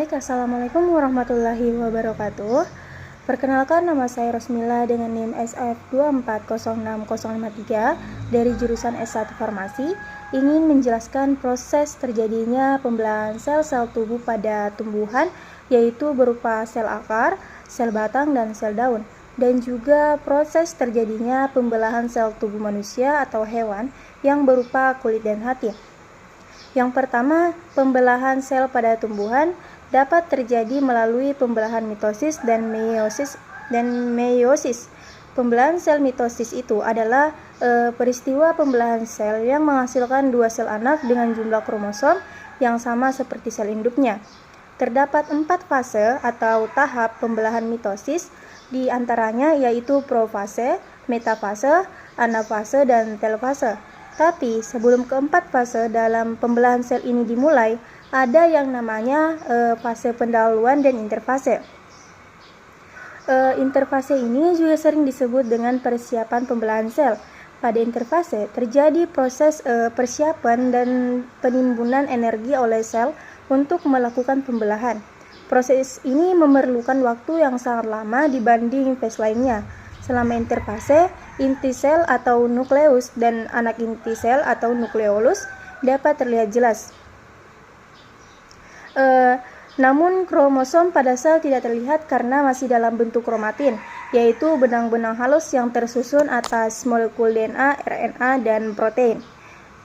Baik, Assalamualaikum warahmatullahi wabarakatuh. Perkenalkan, nama saya Rosmila dengan NIM SF2406053 dari jurusan S1 Farmasi, ingin menjelaskan proses terjadinya pembelahan sel-sel tubuh pada tumbuhan, yaitu berupa sel akar, sel batang, dan sel daun, dan juga proses terjadinya pembelahan sel tubuh manusia atau hewan yang berupa kulit dan hati. Yang pertama, pembelahan sel pada tumbuhan dapat terjadi melalui pembelahan mitosis dan meiosis. Pembelahan sel mitosis itu adalah peristiwa pembelahan sel yang menghasilkan dua sel anak dengan jumlah kromosom yang sama seperti sel induknya. Terdapat 4 fase atau tahap pembelahan mitosis, di antaranya yaitu profase, metafase, anafase, dan telfase. Tapi sebelum keempat fase dalam pembelahan sel ini dimulai, ada yang namanya fase pendahuluan dan interfase. Interfase ini juga sering disebut dengan persiapan pembelahan sel. Pada interfase terjadi proses persiapan dan penimbunan energi oleh sel untuk melakukan pembelahan. Proses ini memerlukan waktu yang sangat lama dibanding fase lainnya. Selama interfase, inti sel atau nukleus dan anak inti sel atau nukleolus dapat terlihat jelas. Namun kromosom pada sel tidak terlihat karena masih dalam bentuk kromatin, yaitu benang-benang halus yang tersusun atas molekul DNA, RNA, dan protein.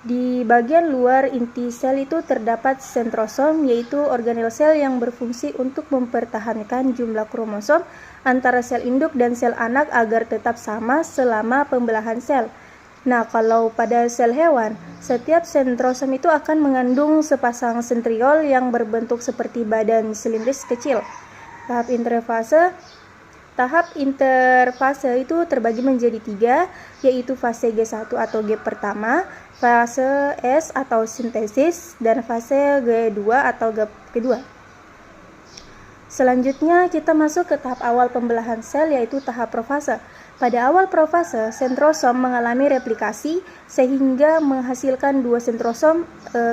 Di bagian luar inti sel itu terdapat sentrosom, yaitu organel sel yang berfungsi untuk mempertahankan jumlah kromosom antara sel induk dan sel anak agar tetap sama selama pembelahan sel. Nah, kalau pada sel hewan, setiap sentrosom itu akan mengandung sepasang sentriol yang berbentuk seperti badan silindris kecil. Tahap interfase itu terbagi menjadi 3, yaitu fase G1 atau G pertama, fase S atau sintesis, dan fase G2 atau G kedua. Selanjutnya kita masuk ke tahap awal pembelahan sel, yaitu tahap profase. Pada awal profase, sentrosom mengalami replikasi sehingga menghasilkan 2 sentrosom.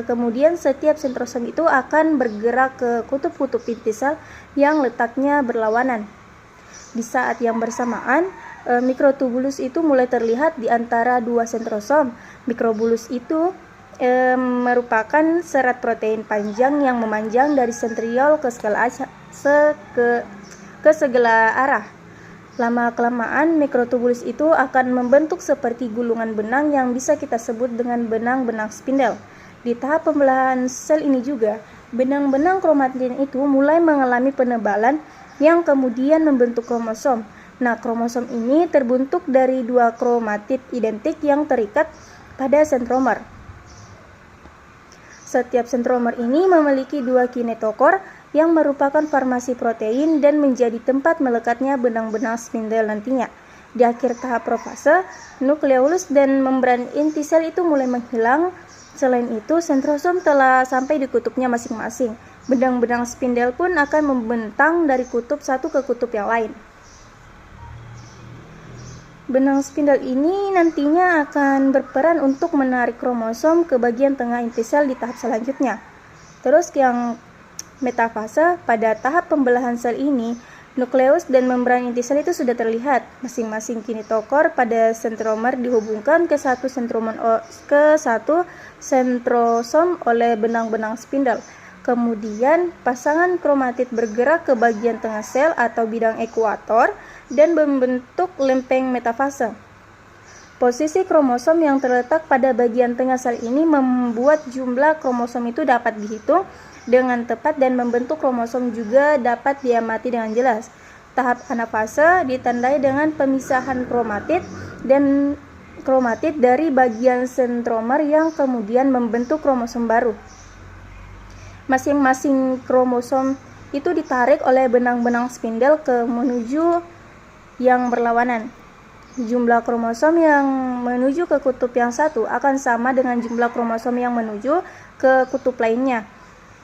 Kemudian setiap sentrosom itu akan bergerak ke kutub-kutub inti sel yang letaknya berlawanan. Di saat yang bersamaan, mikrotubulus itu mulai terlihat di antara 2 sentrosom. Mikrotubulus itu merupakan serat protein panjang yang memanjang dari sentriol ke segala arah. Lama-kelamaan, mikrotubulus itu akan membentuk seperti gulungan benang yang bisa kita sebut dengan benang-benang spindel. Di tahap pembelahan sel ini juga, benang-benang kromatin itu mulai mengalami penebalan yang kemudian membentuk kromosom. Nah, kromosom ini terbentuk dari 2 kromatid identik yang terikat pada sentromer. Setiap sentromer ini memiliki 2 kinetokor yang merupakan farmasi protein dan menjadi tempat melekatnya benang-benang spindel nantinya. Di akhir tahap profase, nukleolus dan membran inti sel itu mulai menghilang. Selain itu, sentrosom telah sampai di kutubnya masing-masing. Benang-benang spindel pun akan membentang dari kutub satu ke kutub yang lain. Benang spindel ini nantinya akan berperan untuk menarik kromosom ke bagian tengah inti sel di tahap selanjutnya. Terus yang metafase, pada tahap pembelahan sel ini, nukleus dan membran inti sel itu sudah terlihat. Masing-masing kinetokor pada sentromer dihubungkan ke satu sentrosom oleh benang-benang spindel. Kemudian, pasangan kromatid bergerak ke bagian tengah sel atau bidang ekuator dan membentuk lempeng metafase. Posisi kromosom yang terletak pada bagian tengah sel ini membuat jumlah kromosom itu dapat dihitung dengan tepat dan membentuk kromosom juga dapat diamati dengan jelas. Tahap anafase ditandai dengan pemisahan kromatid dari bagian sentromer yang kemudian membentuk kromosom baru. Masing-masing kromosom itu ditarik oleh benang-benang spindel ke menuju yang berlawanan. Jumlah kromosom yang menuju ke kutub yang satu akan sama dengan jumlah kromosom yang menuju ke kutub lainnya.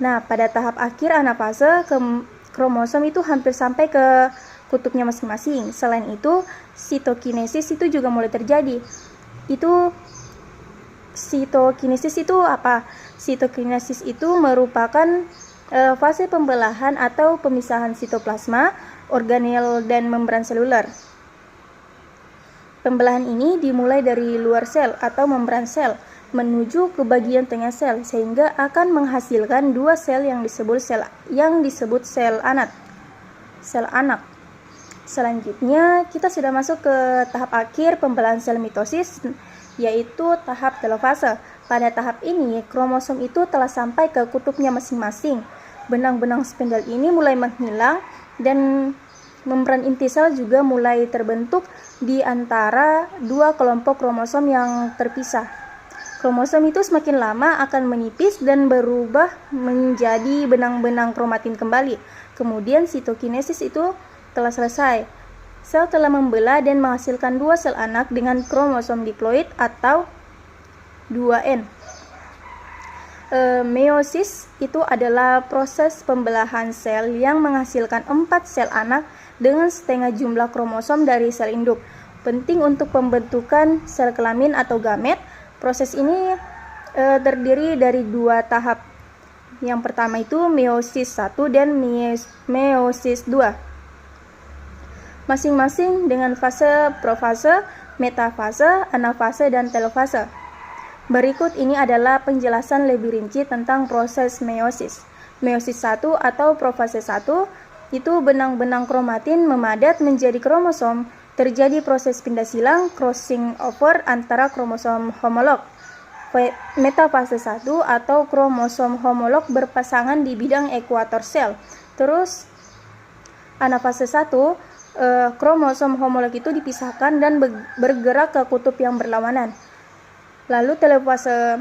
Nah, pada tahap akhir anafase, kromosom itu hampir sampai ke kutubnya masing-masing. Selain itu, sitokinesis itu juga mulai terjadi. Sitokinesis itu apa? Sitokinesis itu merupakan Fase pembelahan atau pemisahan sitoplasma, organel, dan membran seluler. Pembelahan ini dimulai dari luar sel atau membran sel menuju ke bagian tengah sel sehingga akan menghasilkan dua sel yang disebut sel anak. Selanjutnya kita sudah masuk ke tahap akhir pembelahan sel mitosis, yaitu tahap telofase. Pada tahap ini kromosom itu telah sampai ke kutubnya masing-masing. Benang-benang spindle ini mulai menghilang dan membran inti sel juga mulai terbentuk di antara dua kelompok kromosom yang terpisah. Kromosom itu semakin lama akan menipis dan berubah menjadi benang-benang kromatin kembali. Kemudian sitokinesis itu telah selesai. Sel telah membelah dan menghasilkan dua sel anak dengan kromosom diploid atau 2N. Meiosis itu adalah proses pembelahan sel yang menghasilkan 4 sel anak dengan setengah jumlah kromosom dari sel induk. Penting untuk pembentukan sel kelamin atau gamet. Proses ini terdiri dari 2 tahap. Yang pertama itu meiosis 1 dan meiosis 2. Masing-masing dengan fase profase, metafase, anafase, dan telofase. Berikut ini adalah penjelasan lebih rinci tentang proses meiosis. Meiosis 1 atau profase 1 itu benang-benang kromatin memadat menjadi kromosom. Terjadi proses pindah silang crossing over antara kromosom homolog. Metafase 1 atau kromosom homolog berpasangan di bidang ekuator sel. Terus anafase 1, kromosom homolog itu dipisahkan dan bergerak ke kutub yang berlawanan. Lalu telofase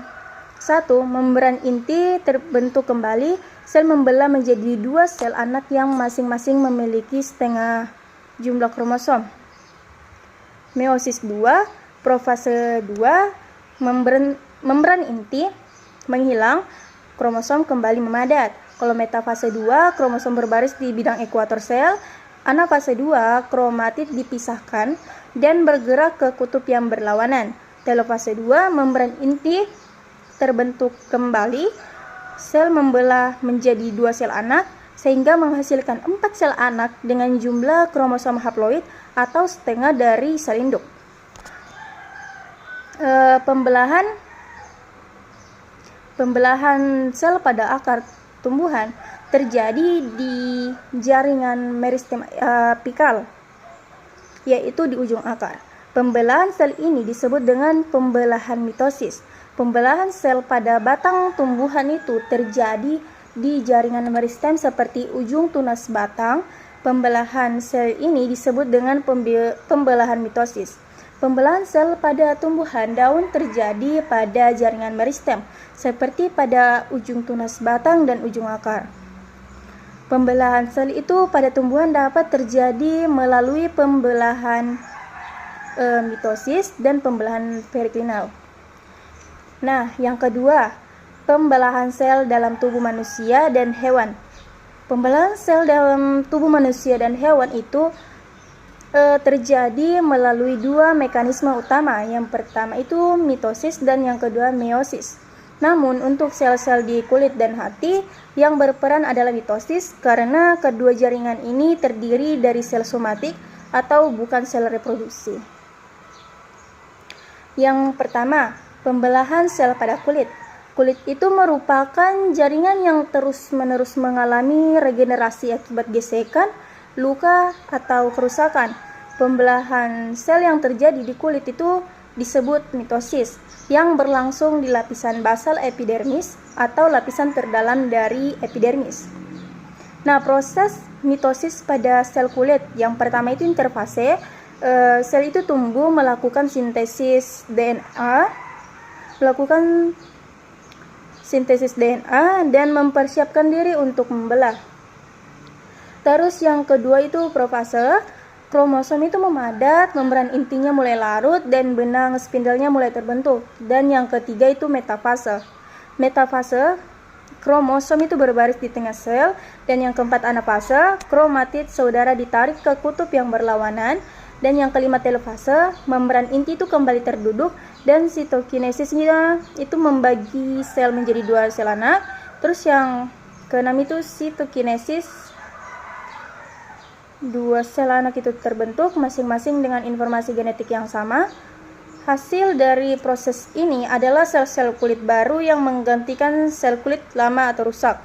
1, membran inti terbentuk kembali, sel membelah menjadi 2 sel anak yang masing-masing memiliki setengah jumlah kromosom. Meiosis 2, profase 2, membran inti menghilang, kromosom kembali memadat. Kalau metafase 2, kromosom berbaris di bidang ekuator sel. Anafase 2, kromatid dipisahkan dan bergerak ke kutub yang berlawanan. Telofase 2, membran inti terbentuk kembali, sel membelah menjadi 2 sel anak sehingga menghasilkan 4 sel anak dengan jumlah kromosom haploid atau setengah dari sel induk. Pembelahan sel pada akar tumbuhan terjadi di jaringan meristem apikal, yaitu di ujung akar. Pembelahan sel ini disebut dengan pembelahan mitosis. Pembelahan sel pada batang tumbuhan itu terjadi di jaringan meristem seperti ujung tunas batang. Pembelahan sel ini disebut dengan pembelahan mitosis. Pembelahan sel pada tumbuhan daun terjadi pada jaringan meristem, seperti pada ujung tunas batang dan ujung akar. Pembelahan sel itu pada tumbuhan dapat terjadi melalui pembelahan mitosis dan pembelahan periklinal. Nah, yang kedua, pembelahan sel dalam tubuh manusia dan hewan. Pembelahan sel dalam tubuh manusia dan hewan itu terjadi melalui 2 mekanisme utama. Yang pertama itu mitosis dan yang kedua meiosis. Namun untuk sel-sel di kulit dan hati yang berperan adalah mitosis karena kedua jaringan ini terdiri dari sel somatik atau bukan sel reproduksi. Yang pertama, pembelahan sel pada kulit. Kulit itu merupakan jaringan yang terus-menerus mengalami regenerasi akibat gesekan, luka, atau kerusakan. Pembelahan sel yang terjadi di kulit itu disebut mitosis, yang berlangsung di lapisan basal epidermis atau lapisan terdalam dari epidermis. Nah, proses mitosis pada sel kulit yang pertama itu interfase. Sel itu tumbuh melakukan sintesis DNA dan mempersiapkan diri untuk membelah. Terus yang kedua itu profase. Kromosom itu memadat, membran intinya mulai larut dan benang spindlenya mulai terbentuk. Dan yang ketiga itu metafase. Metafase, kromosom itu berbaris di tengah sel. Dan yang keempat anafase, kromatid saudara ditarik ke kutub yang berlawanan. Dan yang kelima telofase, membran inti itu kembali terduduk dan sitokinesisnya itu membagi sel menjadi 2 sel anak. Terus yang Keenam itu sitokinesis. Dua sel anak itu terbentuk masing-masing dengan informasi genetik yang sama. Hasil dari proses ini adalah sel-sel kulit baru yang menggantikan sel kulit lama atau rusak.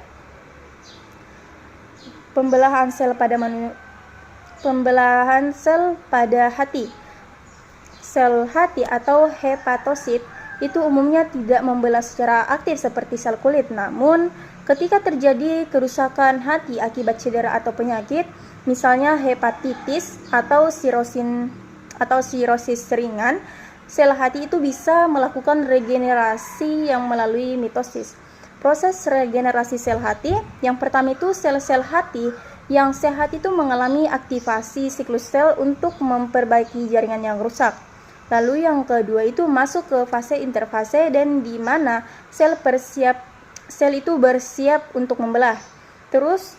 Pembelahan sel pada hati. Sel hati atau hepatosit itu umumnya tidak membelah secara aktif seperti sel kulit, namun ketika terjadi kerusakan hati akibat cedera atau penyakit, misalnya hepatitis atau sirosis ringan, sel hati itu bisa melakukan regenerasi yang melalui mitosis. Proses regenerasi sel hati, yang pertama itu sel-sel hati yang sehat itu mengalami aktivasi siklus sel untuk memperbaiki jaringan yang rusak. Lalu yang kedua itu masuk ke fase interfase, dan di mana sel itu bersiap untuk membelah. Terus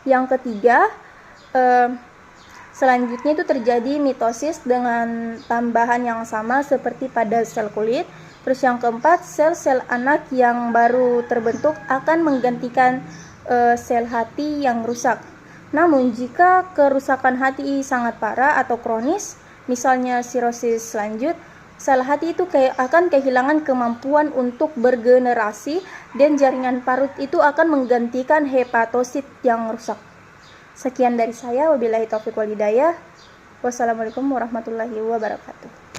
yang ketiga, selanjutnya itu terjadi mitosis dengan tambahan yang sama seperti pada sel kulit. Terus yang keempat, sel-sel anak yang baru terbentuk akan menggantikan sel hati yang rusak. Namun jika kerusakan hati sangat parah atau kronis, misalnya sirosis lanjut, sel hati itu akan kehilangan kemampuan untuk bergenerasi, dan jaringan parut itu akan menggantikan hepatosit yang rusak. Sekian dari saya, wabillahi taufiq wal hidayah. Wassalamualaikum warahmatullahi wabarakatuh.